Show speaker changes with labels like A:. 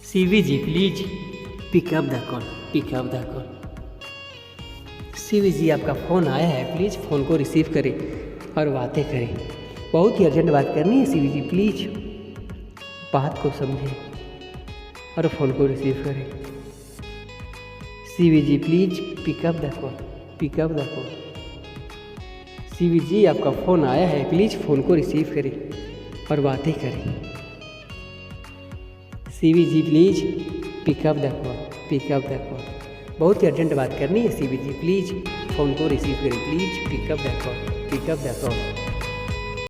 A: CV ji please pick up the call, pick up the call. CV ji आपका phone आया है, please phone को रिसीव करें और बातें करें। बहुत ही अर्जेंट बात करनी है सीवी जी, प्लीज़ बात को समझें और फ़ोन को रिसीव करें। CV ji please pick up the call, pick up the call. CV ji आपका फ़ोन आया है, प्लीज़ फ़ोन को रिसीव करें और बातें करें। CV ji please pick up the call, pick up the call. बहुत ही अर्जेंट बात करनी है सीवी जी, प्लीज़ फ़ोन को रिसीव करें, please pick up the call, pick up the call.